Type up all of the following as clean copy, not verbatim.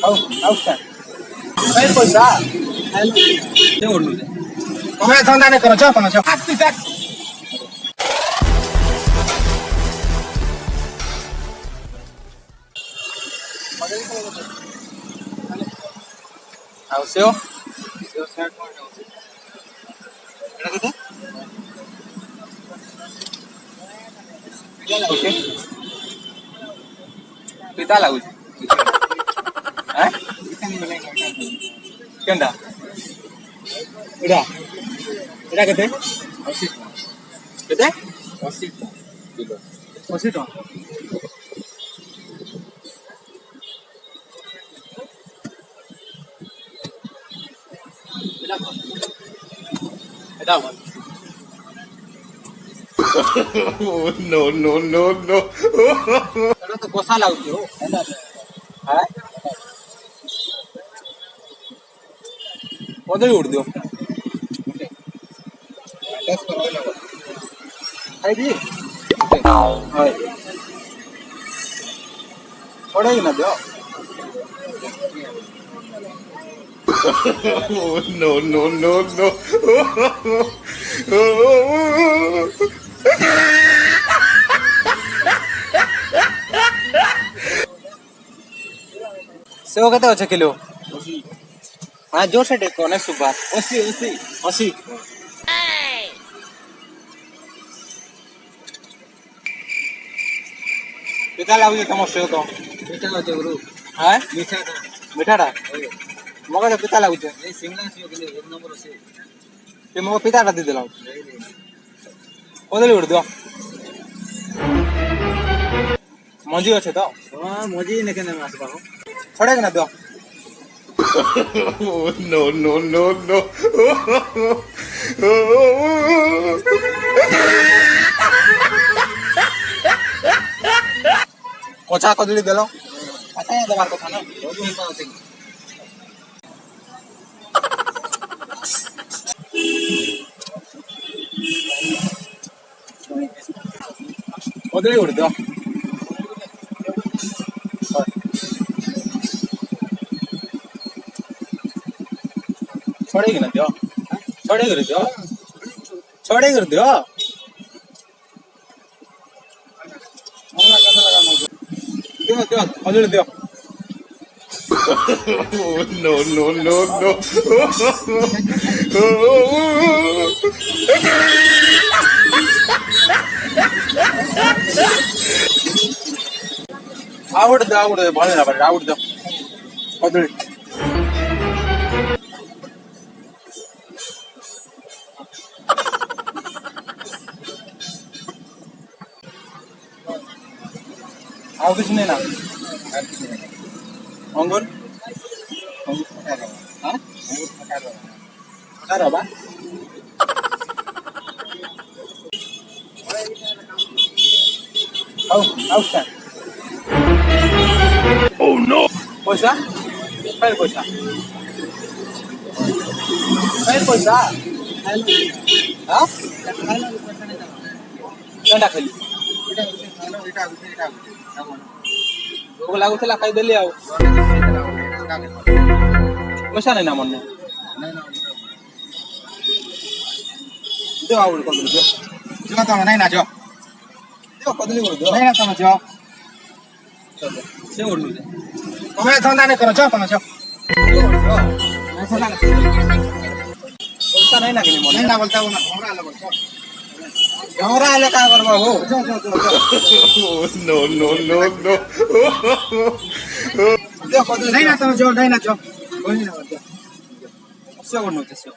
ଆଉସ୍ତା ଭାଇ ପଇସା ସେ ଓଢୁଛେ ତମେ ଧନ୍ଦା ନାଇଁ କର ଯାଅ ତମେ ଯାଅ ଆଉ ସେଓ ଏଟା କେତେ ଓକେ ପିତା ଲାଗୁଛି ଆଁ କେନ୍ତା ଏଟା ଏଟା କେତେ 80 କେତେ 80 କିଲୋ 80 ଟଙ୍କା ଏଟା Oh, no, no, no, no. ଏଟା ତ କଷା ଲାଗୁଛି ହୋ ଆଁ କଦଳୀ ଉଡି ଦିଅ ଖାଇବି হয় ଛଡେଇକି ନା ଦିଅ Oh, no, no, no, no. Save केते अच्छे किलो हाँ जोर से टेको नहीं सुबह 80 कितना लागू तुम सेव तो मीठा होते गुरु हाँ मीठा टा मगर पिता लागू ए सिंगला सेव के एक नंबर से ते मगर पिता टा दे देला कदली उड़ दियो मजी अच्छे तो हां मजी ने केने आसबा हो छड़े के ना दियो Oh, no, no, no, no. कचा कदली देलो पता है दबार कथा ना रोज होता होते कदली उड़ दियो छड़े के ना दियो छड़े कर दियो दियो दियो कदली दियो Oh, no, no, no, no. आवड़ दे भले ना पर आवड़ दो कदली आओ कुछ नहीं ना अंगूर हाँ खटा रहा आओ आओ क्या Oh, no. पैसा फिर पैसा हाँ केंटा खेली भोग लागुला खाईदेली आउ पैसा नहीं ना मन दियो आउट कदली दियो जो तम नहीं ना जो दियो कदली उड़ दियो नहीं ना तम जो से उड़ दे तमे धंदा नहीं करो जाओ तमे जाओ पैसा नहीं ना कि मन नहीं ना बोलता हो ना हमरा ले बोलता हमरा ले का करबो हो Oh, no, no, no, no. दियो कदली नहीं ना तमे जो नहीं ना जो कोई नहीं ना बोलता से उड़ नो से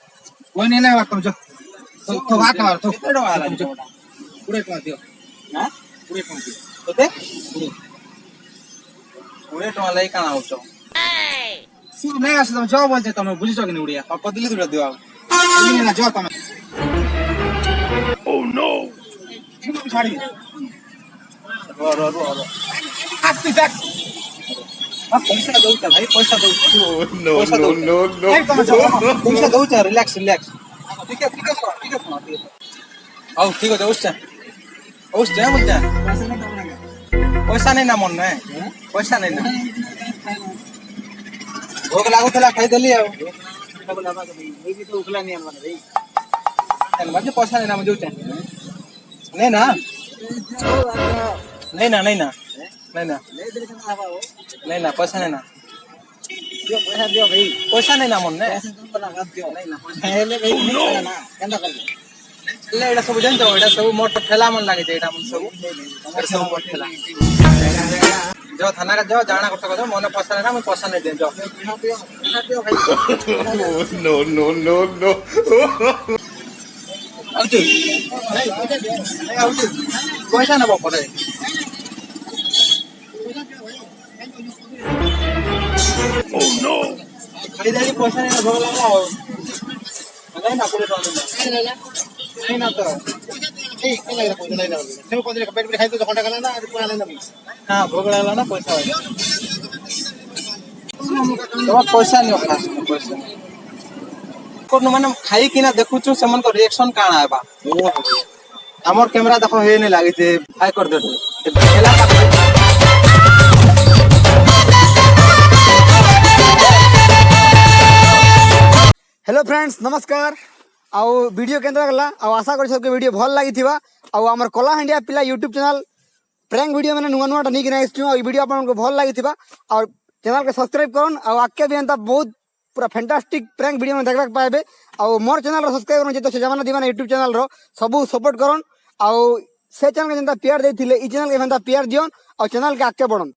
कोई नहीं ले तम जो तो बात मार तो केते डवा आला जो पूरे टका दियो हां पूरे टका दियो केते पूरे टका लाई काना होचो सु नहीं आसे तम जो बोलते तम बुझी छ कि नहीं उड़िया कदली दुटा दियो कोई नहीं ना जो तम Oh, no. छाड़ी रो आस्ती तक पैसा दो भाई पैसा दो Oh, no, no, no, नहीं तम जो no. पैसा दो रिलैक्स ठीक है आओ ठीक है उस बोलते पैसा नहीं ना मन में पैसा नहीं ना भोग लागुला खाईदेली पैसा नहीं ना मुझे नहीं ना नहीं ना नहीं ना नहीं ना नहीं ना पैसा नहीं ना पैसा नहीं ना मन ने एटा सब जानते एटा सब मोट ठेला मन लगे एटा मन सब सब मोट ठेला जो थाना का जाओ जाना करते कदो मन पैसा नहीं ना मैं पैसा नहीं दे जाओ No, no, no, no. आउची आउची पैसा ना पड़े Oh no. खाली दादी पैसा नहीं ना भोग लगा नहीं ना पूरे नहीं ना तो हाँ भोग लगा ना पैसा पैसा नहीं पैसा माने खाई कि ना देखु से मन को रिएक्शन काना है बा हमर कैमरा देखो हे नहीं लागी थे हाई कर दे हेलो फ्रेंड्स नमस्कार आउ वीडियो केंद्र गला आउ आशा कर सबके वीडियो भल लागी थिबा आउ हमर कला इंडिया पिला यूट्यूब चैनल प्रैंक वीडियो मैंने नुआ नुआ नहीं गिना आ वीडियो आपको भल लागी थिबा और चैनल के सब्सक्राइब करन आउ आके भी एंता बहुत पूरा फैंटास्टिक प्रैंक वीडियो में देखा पाए आउ मोर चैनल सब्सक्राइब करन जे जमाना दीवाना यूट्यूब चैनल रो सबू सपोर्ट करन आउ से चैनल के जेंता प्यार देथिले ई चैनल के जेंता प्यार दियन और चैनल के आगे बढ़न।